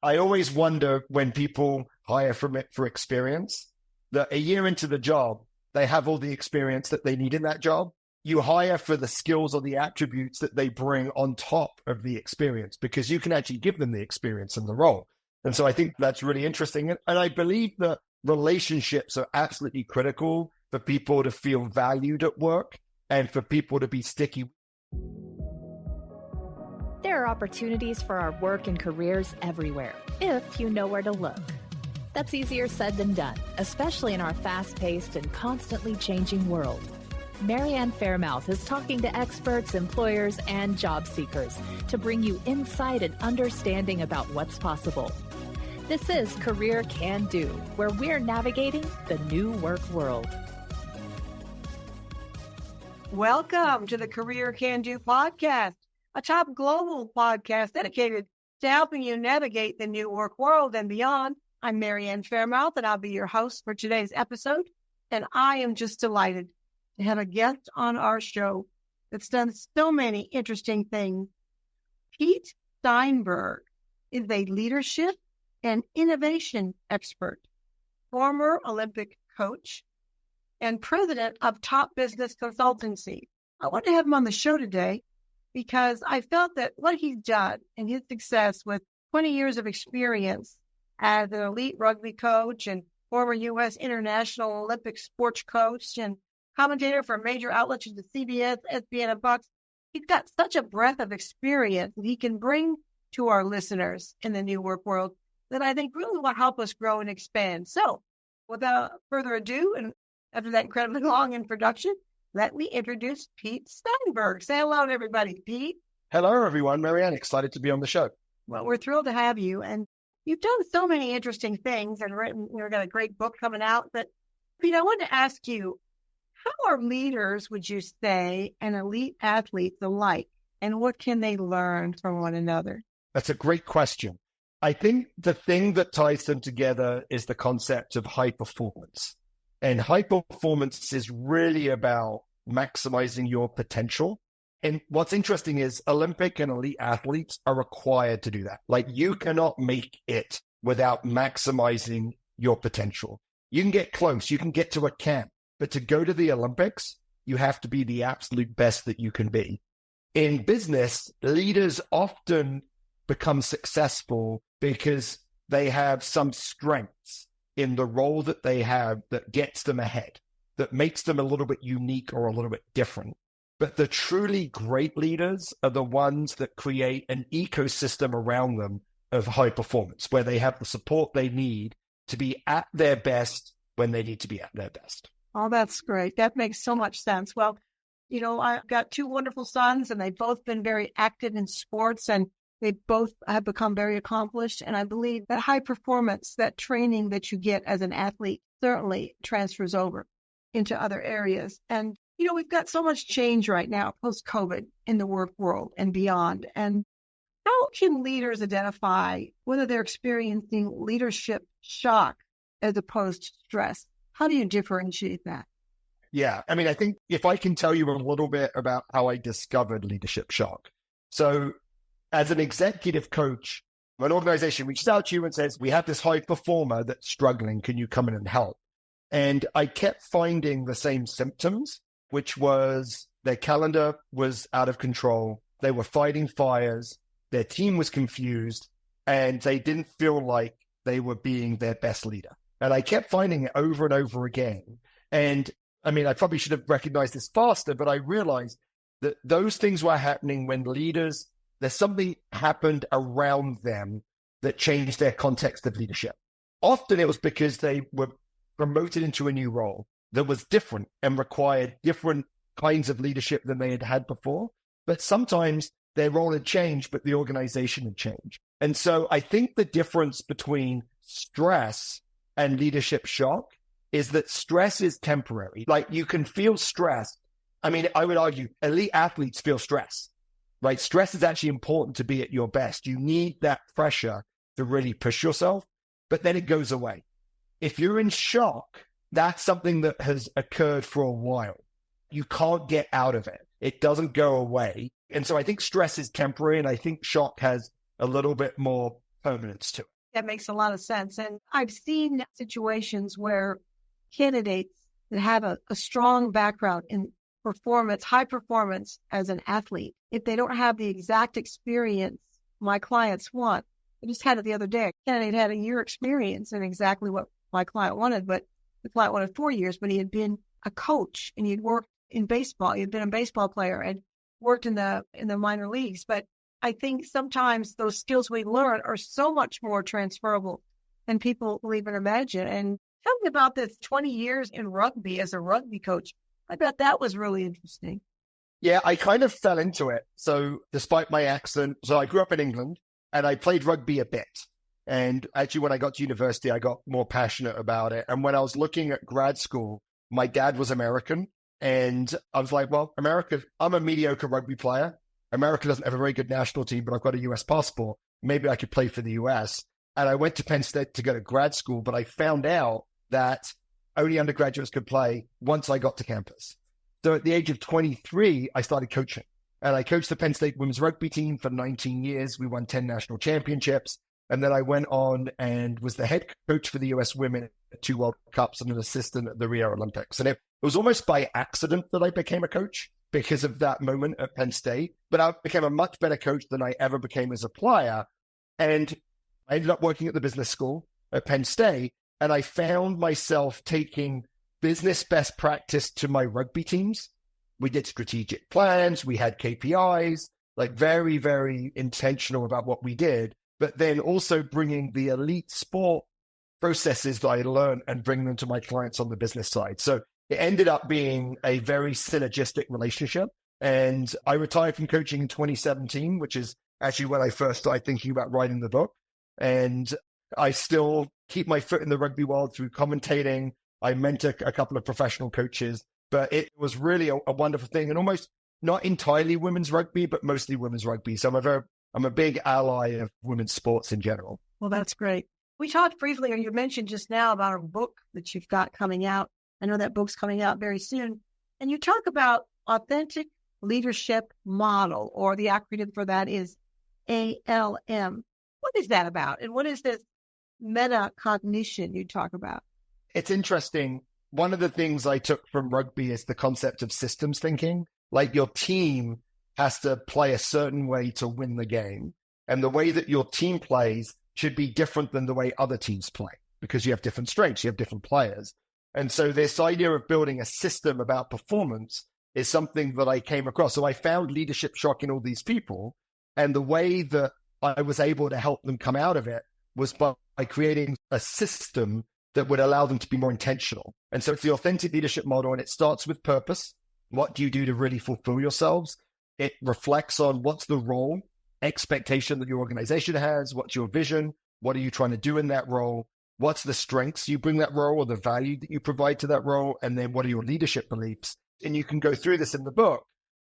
I always wonder when people hire from it for experience, that a year into the job, they have all the experience that they need in that job. You hire for the skills or the attributes that they bring on top of the experience, because you can actually give them the experience in the role. And so I think that's really interesting. And I believe that relationships are absolutely critical for people to feel valued at work and for people to be sticky. There are opportunities for our work and careers everywhere, if you know where to look. That's easier said than done, especially in our fast-paced and constantly changing world. Mary Ann Faremouth is talking to experts, employers, and job seekers to bring you insight and understanding about what's possible. This is Career Can Do, where we're navigating the new work world. Welcome to the Career Can Do podcast, a top global podcast dedicated to helping you navigate the new work world and beyond. I'm Mary Ann Faremouth, and I'll be your host for today's episode. And I am just delighted to have a guest on our show that's done so many interesting things. Pete Steinberg is a leadership and innovation expert, former Olympic coach, and president of Top Business Consultancy. I want to have him on the show today because I felt that what he's done and his success with 20 years of experience as an elite rugby coach and former U.S. international Olympic sports coach and commentator for major outlets such as CBS, ESPN, and Fox, he's got such a breadth of experience that he can bring to our listeners in the new work world that I think really will help us grow and expand. So without further ado, and after that incredibly long introduction, let me introduce Pete Steinberg. Say hello to everybody, Pete. Hello, everyone. Mary Ann, excited to be on the show. Well, we're thrilled to have you. And you've done so many interesting things and written, you've got a great book coming out. But Pete, I wanted to ask you, how are leaders, would you say, and elite athletes alike, and what can they learn from one another? That's a great question. I think the thing that ties them together is the concept of high performance. And high performance is really about maximizing your potential. And what's interesting is Olympic and elite athletes are required to do that. Like, you cannot make it without maximizing your potential. You can get close, you can get to a camp, but to go to the Olympics, you have to be the absolute best that you can be. In business, leaders often become successful because they have some strengths in the role that they have that gets them ahead, that makes them a little bit unique or a little bit different. But the truly great leaders are the ones that create an ecosystem around them of high performance, where they have the support they need to be at their best when they need to be at their best. Oh, that's great. That makes so much sense. Well, you know, I've got two wonderful sons, and they've both been very active in sports, and they both have become very accomplished. And I believe that high performance, that training that you get as an athlete, certainly transfers over into other areas. And, you know, we've got so much change right now, post-COVID, in the work world and beyond. And how can leaders identify whether they're experiencing leadership shock as opposed to stress? How do you differentiate that? Yeah, I mean, I think if I can tell you a little bit about how I discovered leadership shock. So as an executive coach, an organization reaches out to you and says, we have this high performer that's struggling. Can you come in and help? And I kept finding the same symptoms, which was their calendar was out of control. They were fighting fires. Their team was confused, and they didn't feel like they were being their best leader. And I kept finding it over and over again. And I mean, I probably should have recognized this faster, but I realized that those things were happening when leaders, there's something happened around them that changed their context of leadership. Often it was because they were promoted into a new role that was different and required different kinds of leadership than they had had before. But sometimes their role had changed, but the organization had changed. And so I think the difference between stress and leadership shock is that stress is temporary. Like, you can feel stress. I mean, I would argue elite athletes feel stress, right? Stress is actually important to be at your best. You need that pressure to really push yourself, but then it goes away. If you're in shock, that's something that has occurred for a while. You can't get out of it. It doesn't go away. And so I think stress is temporary, and I think shock has a little bit more permanence to it. That makes a lot of sense. And I've seen situations where candidates that have a strong background in performance, high performance as an athlete, if they don't have the exact experience my clients want. I just had it the other day. A candidate had a year experience in exactly what my client wanted, but the client wanted 4 years, but he had been a coach and he had worked in baseball. He had been a baseball player and worked in the minor leagues. But I think sometimes those skills we learn are so much more transferable than people will even imagine. And tell me about this 20 years in rugby as a rugby coach. I bet that was really interesting. Yeah, I kind of fell into it. So despite my accent, so I grew up in England and I played rugby a bit. And actually, when I got to university, I got more passionate about it. And when I was looking at grad school, my dad was American. And I was like, well, America, I'm a mediocre rugby player. America doesn't have a very good national team, but I've got a US passport. Maybe I could play for the US. And I went to Penn State to go to grad school, but I found out that only undergraduates could play once I got to campus. So at the age of 23, I started coaching. And I coached the Penn State women's rugby team for 19 years. We won 10 national championships. And then I went on and was the head coach for the US women at 2 World Cups and an assistant at the Rio Olympics. And it was almost by accident that I became a coach because of that moment at Penn State. But I became a much better coach than I ever became as a player. And I ended up working at the business school at Penn State. And I found myself taking business best practice to my rugby teams. We did strategic plans. We had KPIs, like very, very intentional about what we did, but then also bringing the elite sport processes that I learned and bring them to my clients on the business side. So it ended up being a very synergistic relationship. And I retired from coaching in 2017, which is actually when I first started thinking about writing the book. And I still keep my foot in the rugby world through commentating. I mentor a couple of professional coaches, but it was really a wonderful thing, and almost not entirely women's rugby, but mostly women's rugby. So I'm a big ally of women's sports in general. Well, that's great. We talked briefly, or you mentioned just now, about a book that you've got coming out. I know that book's coming out very soon. And you talk about authentic leadership model, or the acronym for that is ALM. What is that about? And what is this metacognition you talk about? It's interesting. One of the things I took from rugby is the concept of systems thinking. Like your team has to play a certain way to win the game. And the way that your team plays should be different than the way other teams play because you have different strengths, you have different players. And so this idea of building a system about performance is something that I came across. So I found leadership shock in all these people. And the way that I was able to help them come out of it was by creating a system that would allow them to be more intentional. And so it's the authentic leadership model, and it starts with purpose. What do you do to really fulfill yourselves? It reflects on what's the role, expectation that your organization has, what's your vision, what are you trying to do in that role, what's the strengths you bring that role or the value that you provide to that role, and then what are your leadership beliefs? And you can go through this in the book,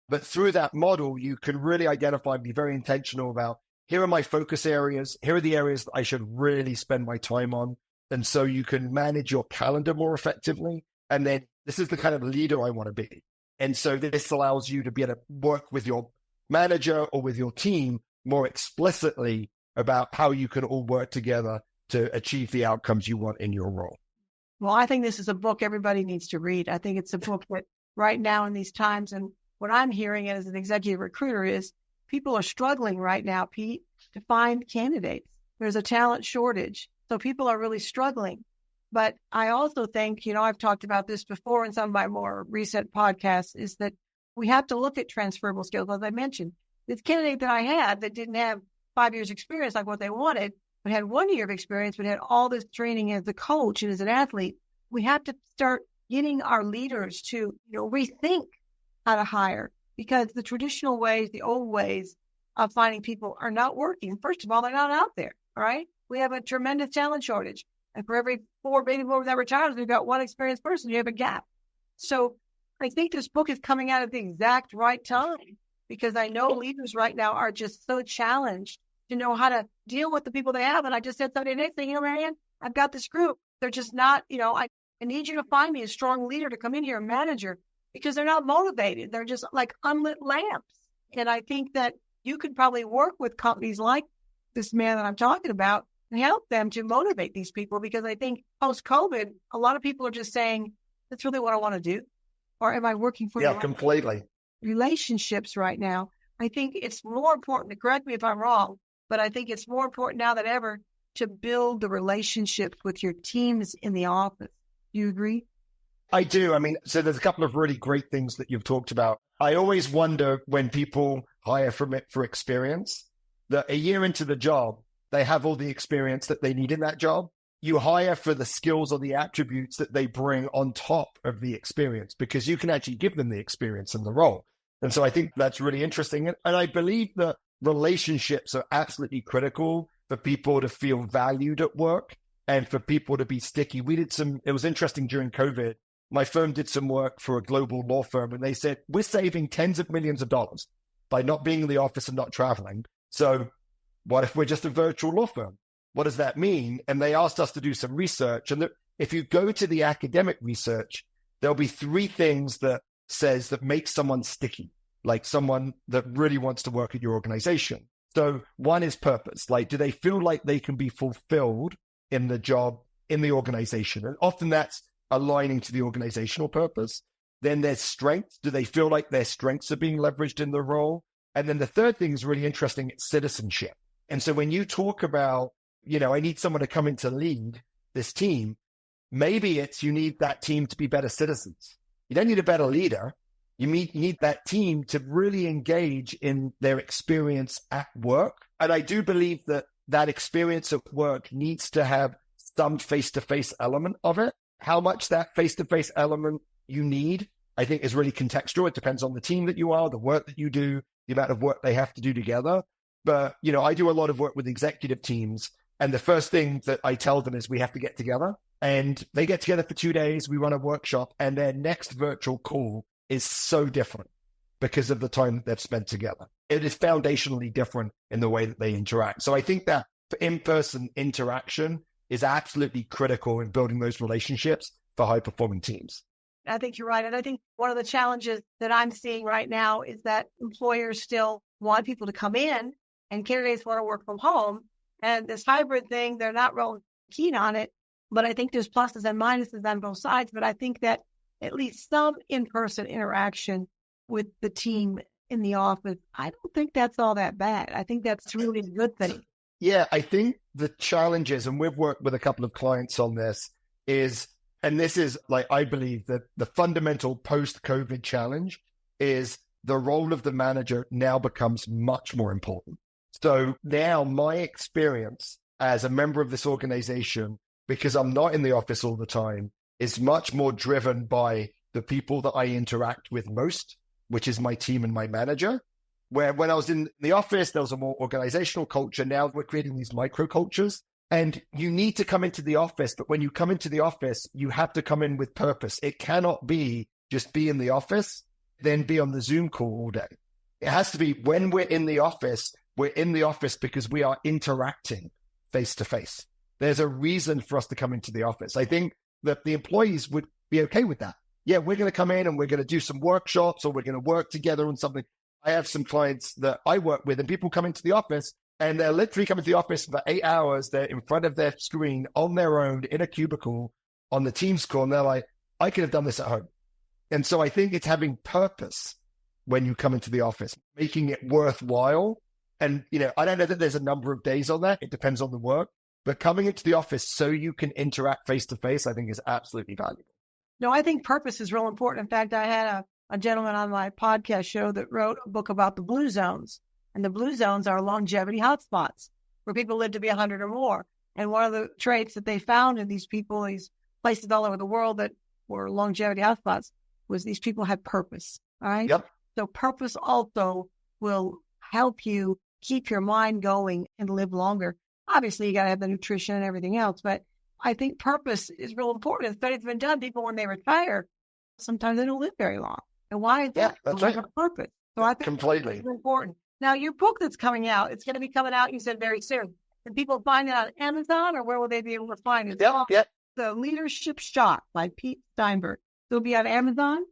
but through that model, you can really identify and be very intentional about, here are my focus areas, here are the areas that I should really spend my time on. And so you can manage your calendar more effectively. And then this is the kind of leader I want to be. And so this allows you to be able to work with your manager or with your team more explicitly about how you can all work together to achieve the outcomes you want in your role. Well, I think this is a book everybody needs to read. I think it's a book that right now in these times, and what I'm hearing as an executive recruiter is people are struggling right now, Pete, to find candidates. There's a talent shortage. So people are really struggling. But I also think, I've talked about this before in some of my more recent podcasts, is that we have to look at transferable skills. As I mentioned, this candidate that I had that didn't have 5 years experience like what they wanted, but had 1 year of experience, but had all this training as a coach and as an athlete, we have to start getting our leaders to, rethink how to hire, because the traditional ways, the old ways of finding people are not working. First of all, they're not out there. All right. We have a tremendous talent shortage. And for every 4 baby boomers that retires, we've got one experienced person. You have a gap. So I think this book is coming out at the exact right time, because I know leaders right now are just so challenged to know how to deal with the people they have. And I just said something today saying, Mary Ann, I've got this group. They're just not, I need you to find me a strong leader to come in here, a manager, because they're not motivated. They're just like unlit lamps. And I think that you could probably work with companies like this man that I'm talking about help them to motivate these people? Because I think post-COVID, a lot of people are just saying, that's really what I want to do. Or am I working for completely relationships right now? I think it's more important, to correct me if I'm wrong, but I think it's more important now than ever to build the relationships with your teams in the office. Do you agree? I do. I mean, so there's a couple of really great things that you've talked about. I always wonder when people hire for experience, that a year into the job, they have all the experience that they need in that job. You hire for the skills or the attributes that they bring on top of the experience, because you can actually give them the experience in the role. And so I think that's really interesting. And I believe that relationships are absolutely critical for people to feel valued at work and for people to be sticky. It was interesting during COVID. My firm did some work for a global law firm, and they said, we're saving tens of millions of dollars by not being in the office and not traveling. So what if we're just a virtual law firm? What does that mean? And they asked us to do some research. And if you go to the academic research, there'll be 3 things that makes someone sticky, like someone that really wants to work at your organization. So one is purpose. Like, do they feel like they can be fulfilled in the job, in the organization? And often that's aligning to the organizational purpose. Then there's strengths. Do they feel like their strengths are being leveraged in the role? And then the third thing is really interesting. It's citizenship. And so when you talk about, I need someone to come in to lead this team, maybe you need that team to be better citizens. You don't need a better leader. You need that team to really engage in their experience at work. And I do believe that experience at work needs to have some face-to-face element of it. How much that face-to-face element you need, I think, is really contextual. It depends on the team that you are, the work that you do, the amount of work they have to do together. But, I do a lot of work with executive teams. And the first thing that I tell them is we have to get together. And they get together for 2 days. We run a workshop, and their next virtual call is so different because of the time that they've spent together. It is foundationally different in the way that they interact. So I think that in-person interaction is absolutely critical in building those relationships for high-performing teams. I think you're right. And I think one of the challenges that I'm seeing right now is that employers still want people to come in and candidates want to work from home. And this hybrid thing, they're not real keen on it. But I think there's pluses and minuses on both sides. But I think that at least some in-person interaction with the team in the office, I don't think that's all that bad. I think that's really a good thing. Yeah, I think the challenges, and we've worked with a couple of clients on this, and this is like, I believe that the fundamental post-COVID challenge is the role of the manager now becomes much more important. So now my experience as a member of this organization, because I'm not in the office all the time, is much more driven by the people that I interact with most, which is my team and my manager. Where when I was in the office, there was a more organizational culture. Now we're creating these micro cultures, and you need to come into the office. But when you come into the office, you have to come in with purpose. It cannot be just be in the office, then be on the Zoom call all day. It has to be when we're in the office because we are interacting face to face. There's a reason for us to come into the office. I think that the employees would be okay with that. Yeah, we're going to come in and we're going to do some workshops, or we're going to work together on something. I have some clients that I work with, and people come into the office and they're literally coming to the office for 8 hours. They're in front of their screen on their own in a cubicle on the Teams call. And they're like, I could have done this at home. And so I think it's having purpose when you come into the office, making it worthwhile. And, I don't know that there's a number of days on that. It depends on the work, but coming into the office so you can interact face to face, I think is absolutely valuable. No, I think purpose is real important. In fact, I had a gentleman on my podcast show that wrote a book about the blue zones. And the blue zones are longevity hotspots where people live to be 100 or more. And one of the traits that they found in these people, these places all over the world that were longevity hotspots, was these people had purpose. All right. Yep. So purpose also will help you keep your mind going and live longer. Obviously, you got to have the nutrition and everything else. But I think purpose is real important. Studies have been done. People, when they retire, sometimes they don't live very long. And why is that? Yeah, that's right. Purpose. So I think completely it's important. Now, your book that's coming out, it's going to be coming out, you said, very soon. Can people find it on Amazon, or where will they be able to find it? Yeah. The Leadership Shock by Pete Steinberg. It'll be on Amazon?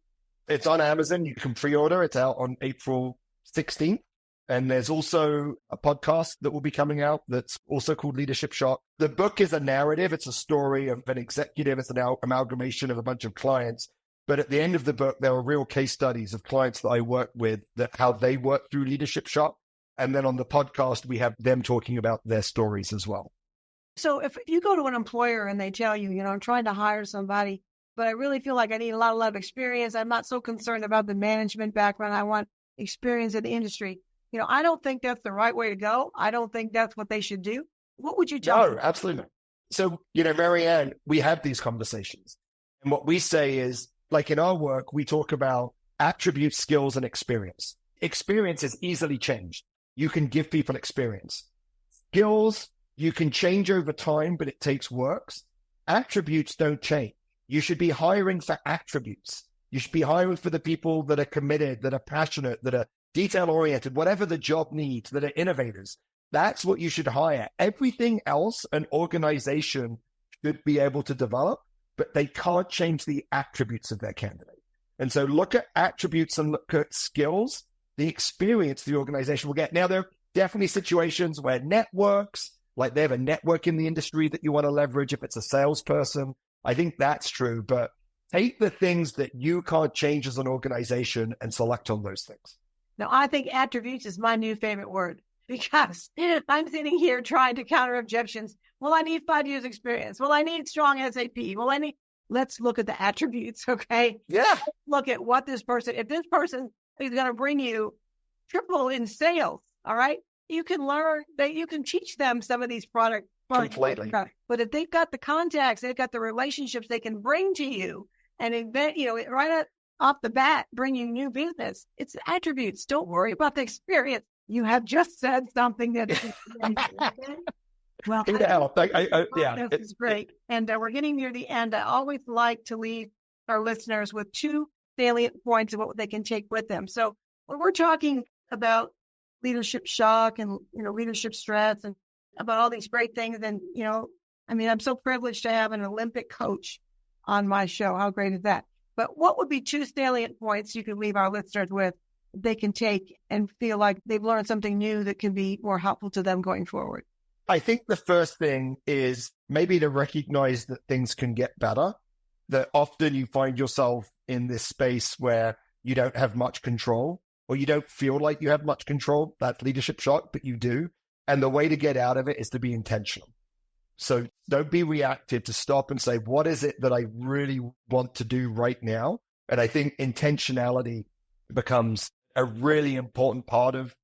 It's on Amazon. You can pre-order. It's out on April 16th. And there's also a podcast that will be coming out that's also called Leadership Shock. The book is a narrative. It's a story of an executive. It's an amalgamation of a bunch of clients. But at the end of the book, there are real case studies of clients that I work with, that how they work through Leadership Shock. And then on the podcast, we have them talking about their stories as well. So if you go to an employer and they tell you, I'm trying to hire somebody, but I really feel like I need a lot of experience. I'm not so concerned about the management background. I want experience in the industry. I don't think that's the right way to go. I don't think that's what they should do. What would you tell them? No, absolutely not. So, Mary Ann, we have these conversations. And what we say is, like in our work, we talk about attributes, skills, and experience. Experience is easily changed. You can give people experience. Skills, you can change over time, but it takes works. Attributes don't change. You should be hiring for attributes. You should be hiring for the people that are committed, that are passionate, that are detail-oriented, whatever the job needs, that are innovators. That's what you should hire. Everything else an organization should be able to develop, but they can't change the attributes of their candidate. And so look at attributes and look at skills, the experience the organization will get. Now, there are definitely situations where networks, like they have a network in the industry that you want to leverage if it's a salesperson. I think that's true, but take the things that you can't change as an organization and select on those things. Now, I think attributes is my new favorite word, because I'm sitting here trying to counter objections. Well, I need 5 years experience. Well, I need strong SAP. Let's look at the attributes. Okay. Yeah. Let's look at what if this person is going to bring you triple in sales. All right. You can learn that you can teach them some of these products. Completely. But if they've got the contacts, they've got the relationships they can bring to you and invent, right off the bat, bring you new business. It's attributes. Don't worry about the experience. You have just said something that is well, this is great. And we're getting near the end. I always like to leave our listeners with 2 salient points of what they can take with them. So when we're talking about leadership shock and, leadership stress and about all these great things, and, I'm so privileged to have an Olympic coach on my show. How great is that? But what would be 2 salient points you could leave our listeners with they can take and feel like they've learned something new that can be more helpful to them going forward? I think the first thing is maybe to recognize that things can get better, that often you find yourself in this space where you don't have much control, or you don't feel like you have much control. That's leadership shock, but you do. And the way to get out of it is to be intentional. So don't be reactive, to stop and say, what is it that I really want to do right now? And I think intentionality becomes a really important part of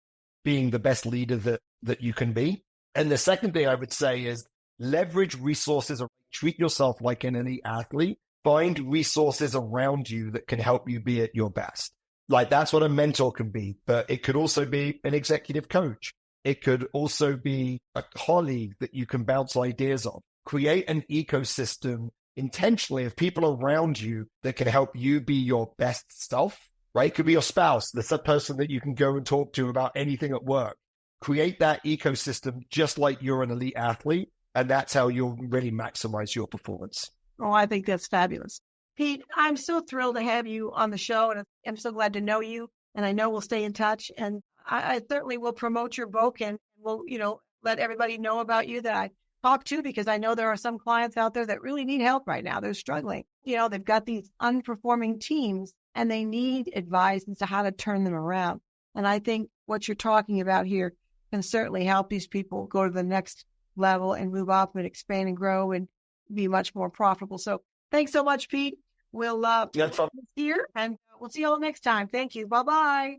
being the best leader that you can be. And the second thing I would say is leverage resources. Treat yourself like an elite athlete. Find resources around you that can help you be at your best. Like that's what a mentor can be, but it could also be an executive coach. It could also be a colleague that you can bounce ideas on. Create an ecosystem intentionally of people around you that can help you be your best self, right? It could be your spouse. That's a person that you can go and talk to about anything at work. Create that ecosystem just like you're an elite athlete, and that's how you'll really maximize your performance. Oh, I think that's fabulous. Pete, I'm so thrilled to have you on the show, and I'm so glad to know you, and I know we'll stay in touch, and I certainly will promote your book, and we'll, let everybody know about you that I talk to, because I know there are some clients out there that really need help right now. They're struggling. They've got these unperforming teams, and they need advice as to how to turn them around. And I think what you're talking about here can certainly help these people go to the next level and move up and expand and grow and be much more profitable. So thanks so much, Pete. We'll here, and we'll see you all next time. Thank you. Bye-bye.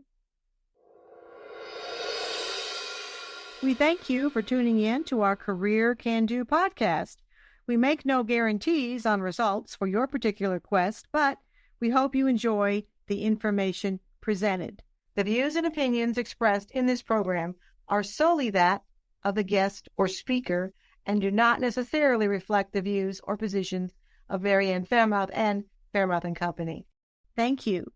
We thank you for tuning in to our Career Can Do podcast. We make no guarantees on results for your particular quest, but we hope you enjoy the information presented. The views and opinions expressed in this program are solely that of the guest or speaker and do not necessarily reflect the views or positions of Mary Ann Faremouth and Faremouth & Company. Thank you.